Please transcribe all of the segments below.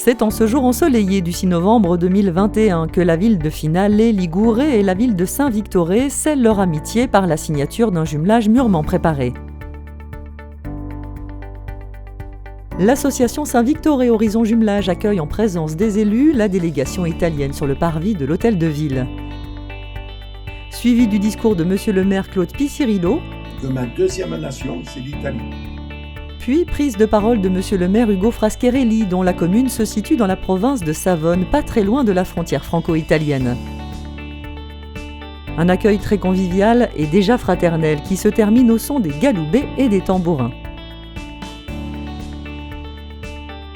C'est en ce jour ensoleillé du 6 novembre 2021 que la ville de Finale Ligure et la ville de Saint-Victoré scellent leur amitié par la signature d'un jumelage mûrement préparé. L'association Saint-Victoré Horizon Jumelage accueille en présence des élus la délégation italienne sur le parvis de l'hôtel de ville. Suivi du discours de Monsieur le maire Claude Picirillo, que ma deuxième nation, c'est l'Italie. Puis prise de parole de Monsieur le maire Ugo Frascarelli, dont la commune se situe dans la province de Savone, pas très loin de la frontière franco-italienne. Un accueil très convivial et déjà fraternel qui se termine au son des galoubets et des tambourins.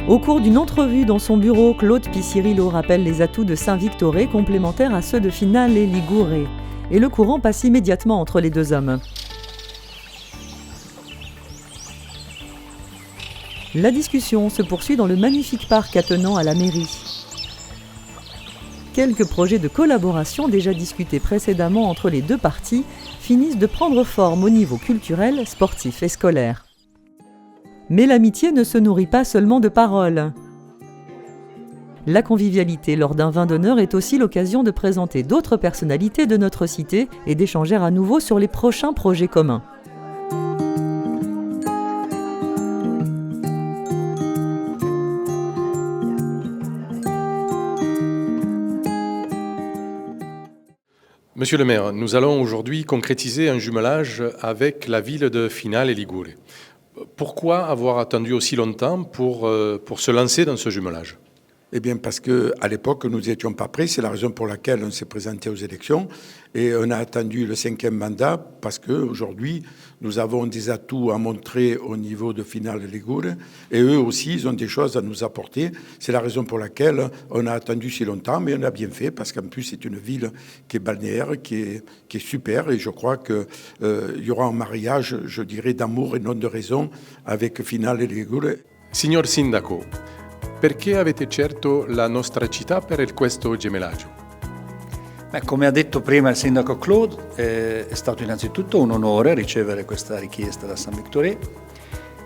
Au cours d'une entrevue dans son bureau, Claude Picirillo rappelle les atouts de Saint-Victoré complémentaires à ceux de Finale et Ligure, et le courant passe immédiatement entre les deux hommes. La discussion se poursuit dans le magnifique parc attenant à la mairie. Quelques projets de collaboration déjà discutés précédemment entre les deux parties finissent de prendre forme au niveau culturel, sportif et scolaire. Mais l'amitié ne se nourrit pas seulement de paroles. La convivialité lors d'un vin d'honneur est aussi l'occasion de présenter d'autres personnalités de notre cité et d'échanger à nouveau sur les prochains projets communs. Monsieur le maire, nous allons aujourd'hui concrétiser un jumelage avec la ville de Finale Ligure. Pourquoi avoir attendu aussi longtemps pour se lancer dans ce jumelage ? Eh bien, parce qu'à l'époque, nous n'étions pas prêts. C'est la raison pour laquelle on s'est présenté aux élections. Et on a attendu le 5e mandat parce qu'aujourd'hui, nous avons des atouts à montrer au niveau de Finale Ligure. Et eux aussi, ils ont des choses à nous apporter. C'est la raison pour laquelle on a attendu si longtemps. Mais on a bien fait parce qu'en plus, c'est une ville qui est balnéaire, qui est super. Et je crois qu'il y aura un mariage, je dirais, d'amour et non de raison avec Finale Ligure. Signor Sindaco, perché avete scelto la nostra città per questo gemellaggio? Come ha detto prima il sindaco Claude, è stato innanzitutto un onore ricevere questa richiesta da Saint-Victoré.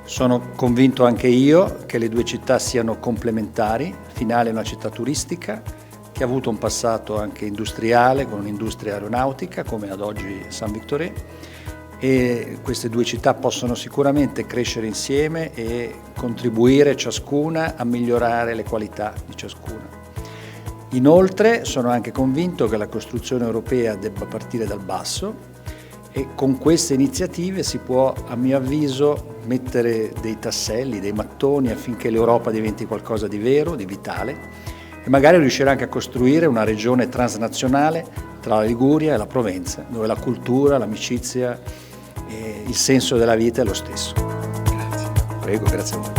Sono convinto anche io che le due città siano complementari. Finale è una città turistica che ha avuto un passato anche industriale, con un'industria aeronautica, come ad oggi Saint-Victoré. E queste due città possono sicuramente crescere insieme e contribuire ciascuna a migliorare le qualità di ciascuna. Inoltre sono anche convinto che la costruzione europea debba partire dal basso e con queste iniziative si può, a mio avviso, mettere dei tasselli, dei mattoni affinché l'Europa diventi qualcosa di vero, di vitale e magari riuscire anche a costruire una regione transnazionale tra la Liguria e la Provenza, dove la cultura, l'amicizia e il senso della vita è lo stesso. Grazie. Prego, grazie a voi.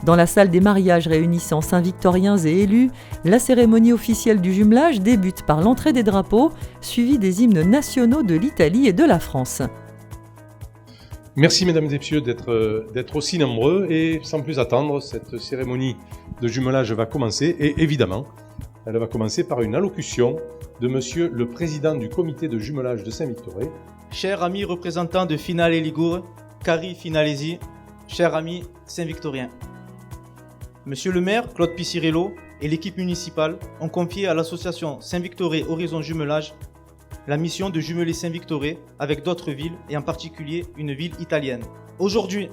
Dans la salle des mariages réunissant Saint-Victoriens et élus, la cérémonie officielle du jumelage débute par l'entrée des drapeaux, suivie des hymnes nationaux de l'Italie et de la France. Merci mesdames et messieurs d'être aussi nombreux et sans plus attendre, cette cérémonie de jumelage va commencer et évidemment, elle va commencer par une allocution de Monsieur le Président du comité de jumelage de Saint-Victoré. Chers amis représentants de Finale Ligure, cari finalesi, chers amis Saint-Victoriens. Monsieur le maire, Claude Picirillo, et l'équipe municipale ont confié à l'association Saint-Victoré Horizon Jumelage la mission de jumeler Saint-Victoré avec d'autres villes et en particulier une ville italienne. Aujourd'hui,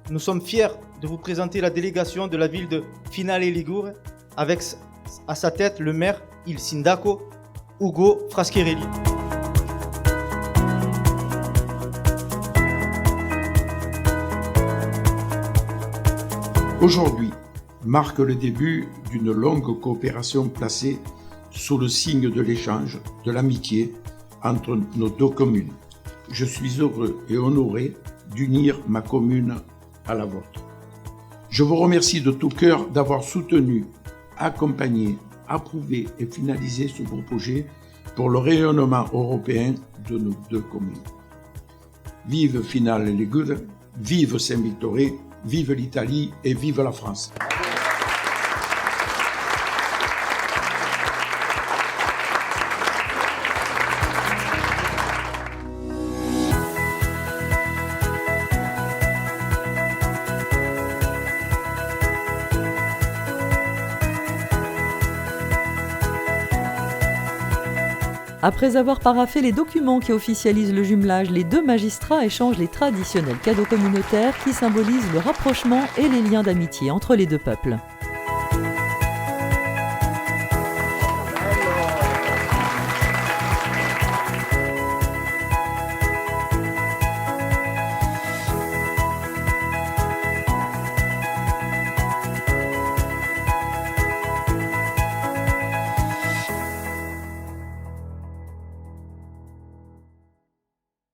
nous sommes fiers de vous présenter la délégation de la ville de Finale Ligure avec à sa tête le maire, il sindaco, Ugo Frascarelli. Aujourd'hui marque le début d'une longue coopération placée sous le signe de l'échange, de l'amitié entre nos deux communes. Je suis heureux et honoré d'unir ma commune à la vôtre. Je vous remercie de tout cœur d'avoir soutenu, accompagné, approuvé et finalisé ce beau projet pour le rayonnement européen de nos deux communes. Vive Finale Ligure, vive Saint-Victoré, vive l'Italie et vive la France. Après avoir paraphé les documents qui officialisent le jumelage, les deux magistrats échangent les traditionnels cadeaux communautaires qui symbolisent le rapprochement et les liens d'amitié entre les deux peuples.